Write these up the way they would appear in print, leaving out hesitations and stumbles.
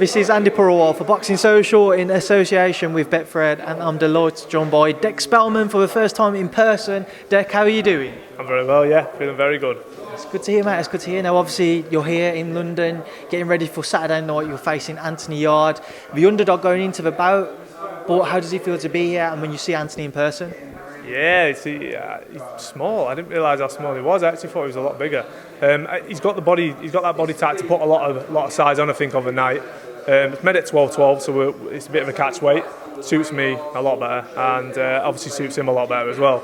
This is Andi Purewal for Boxing Social in association with Betfred, and I'm delighted to join by Dec Spelman for the first time in person. Dec, how are you doing? I'm very well, yeah, feeling very good. It's good to hear, mate. It's good to hear. Now, obviously, you're here in London, getting ready for Saturday night. You're facing Anthony Yarde, the underdog going into the bout. But how does it feel to be here and when you see Anthony in person? Yeah, he's small. I didn't realise how small he was. I actually thought he was a lot bigger. He's got that body type to put a lot of size on, I think, overnight. It's made at 12-12, so it's a bit of a catch weight. Suits me a lot better, and obviously suits him a lot better as well.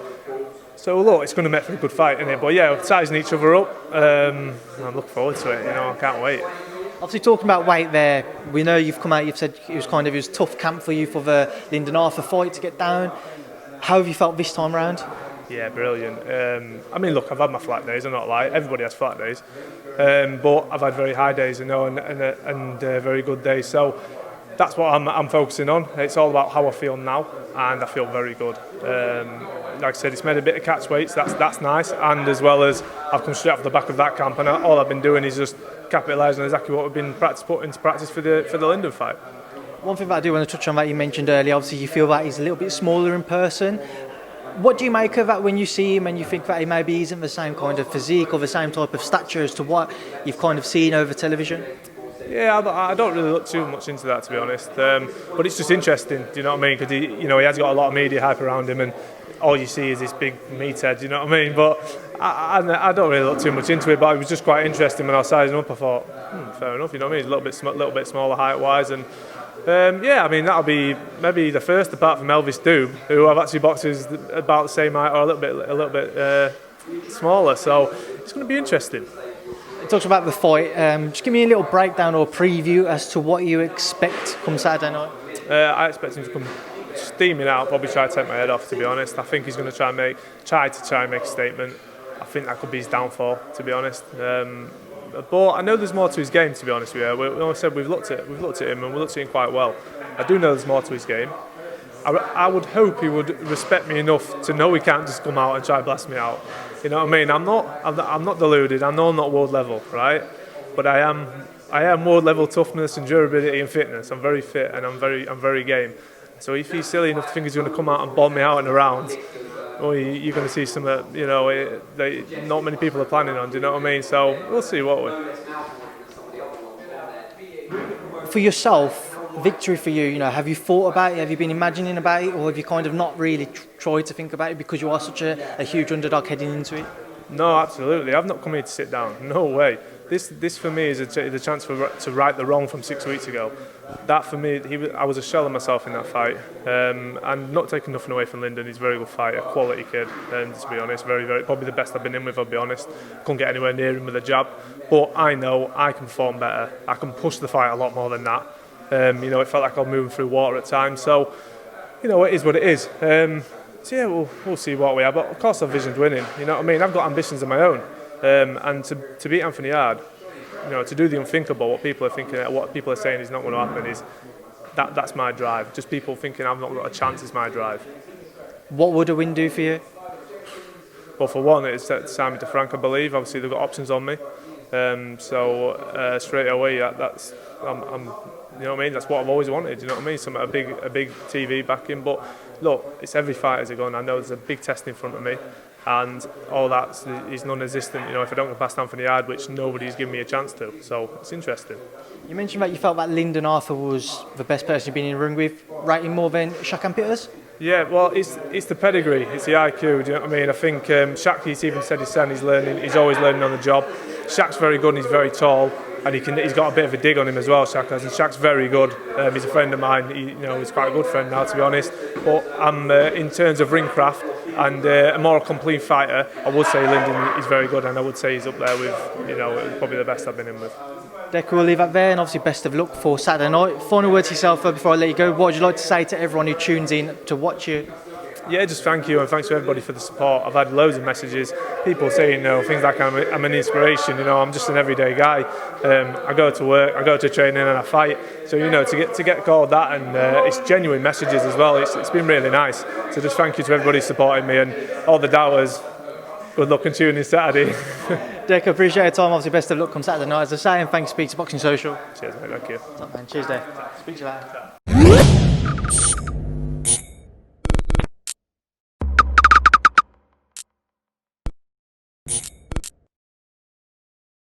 So look, it's going to make for a good fight, isn't it? But yeah, we're sizing each other up. I'm looking forward to it. I can't wait. Obviously, talking about weight there, we know you've come out. You've said it was tough camp for you for the Lyndon Arthur fight to get down. How have you felt this time round? Yeah, brilliant. I mean, look, I've had my flat days. I'm not lying. Everybody has flat days, but I've had very high days, and very good days. So that's what I'm focusing on. It's all about how I feel now, and I feel very good. Like I said, it's made a bit of catch weights. That's nice, and as well as I've come straight off the back of that camp, and all I've been doing is just capitalising on exactly what we've been put into practice for the Lyndon fight. One thing that I do want to touch on that you mentioned earlier, obviously you feel that he's a little bit smaller in person. What do you make of that when you see him and you think that he maybe isn't the same kind of physique or the same type of stature as to what you've kind of seen over television? Yeah, I don't really look too much into that, to be honest. But it's just interesting, do you know what I mean? Because he has got a lot of media hype around him, and all you see is this big meathead, do you know what I mean? But I don't really look too much into it. But it was just quite interesting when I was sizing up. I thought, fair enough, you know what I mean? He's a little bit smaller height-wise, and yeah, I mean that'll be maybe the first apart from Elvis Doob, who I've actually boxed is about the same height or a little bit smaller. So it's going to be interesting. You talked about the fight. Just give me a little breakdown or preview as to what you expect come Saturday night. I expect him to come steaming out, probably try to take my head off. To be honest, I think he's going to try and make a statement. I think that could be his downfall, to be honest. But I know there's more to his game, to be honest with you. We always said we've looked at him and we looked at him quite well. I do know there's more to his game. I would hope he would respect me enough to know he can't just come out and try to blast me out. You know what I mean? I'm not deluded. I know I'm not world level, right? But I am world level toughness and durability and fitness. I'm very fit and I'm very game. So if he's silly enough to think he's going to come out and bomb me out in a round, well, you're going to see some that not many people are planning on. Do you know what I mean? So we'll see what we. For yourself, victory for you. Have you thought about it? Have you been imagining about it, or have you kind of not really tried to think about it because you are such a huge underdog heading into it? No, absolutely. I've not come here to sit down. No way. This for me is the chance to right the wrong from 6 weeks ago. That for me, I was a shell of myself in that fight, and not taking nothing away from Lyndon. He's a very good fighter, quality kid, and to be honest, very probably the best I've been in with. I'll be honest, couldn't get anywhere near him with a jab, but I know I can perform better. I can push the fight a lot more than that. It felt like I was moving through water at times. So, it is what it is. So yeah, we'll see what we are. But of course, I've visioned winning. You know what I mean? I've got ambitions of my own. And to beat Anthony Yarde, to do the unthinkable, what people are thinking, what people are saying is not going to happen, is that's my drive. Just people thinking I've not got a chance is my drive. What would a win do for you? Well, for one, it's sign me to Frank, I believe. Obviously, they've got options on me, so straight away, that's I'm you know what I mean? That's what I've always wanted. You know what I mean? A big TV backing, but look, it's every fight as a gun. I know there's a big test in front of me. And all that is non-existent, if I don't get past Anthony Yarde, which nobody's given me a chance to. So it's interesting. You mentioned that you felt that Lyndon Arthur was the best person you've been in the ring with, rating more than Shaq and Peters? Yeah, well, it's the pedigree, it's the IQ, do you know what I mean? I think Shaq, he's even said his son, he's always learning on the job. Shaq's very good and he's very tall, and he's got a bit of a dig on him as well, Shaq has, and Shaq's very good. He's a friend of mine, he's quite a good friend now, to be honest. But in terms of ring craft, and a more complete fighter, I would say Lyndon is very good, and I would say he's up there with, probably the best I've been in with. Dec, we'll leave that there, and obviously best of luck for Saturday night. Final words yourself before I let you go. What would you like to say to everyone who tunes in to watch you? Yeah, just thank you, and thanks to everybody for the support. I've had loads of messages, people saying things like I'm an inspiration. I'm just an everyday guy. I go to work, I go to training, and I fight. So to get called that, and it's genuine messages as well. It's been really nice. So just thank you to everybody supporting me, and all the doubters. Good luck and tuning in Saturday. Dec, appreciate your time. Obviously, best of luck on Saturday night, as I say, and thanks for speaking to Boxing Social. Cheers, mate. Thank you. Top man. Cheers, Dec. Speak to you later.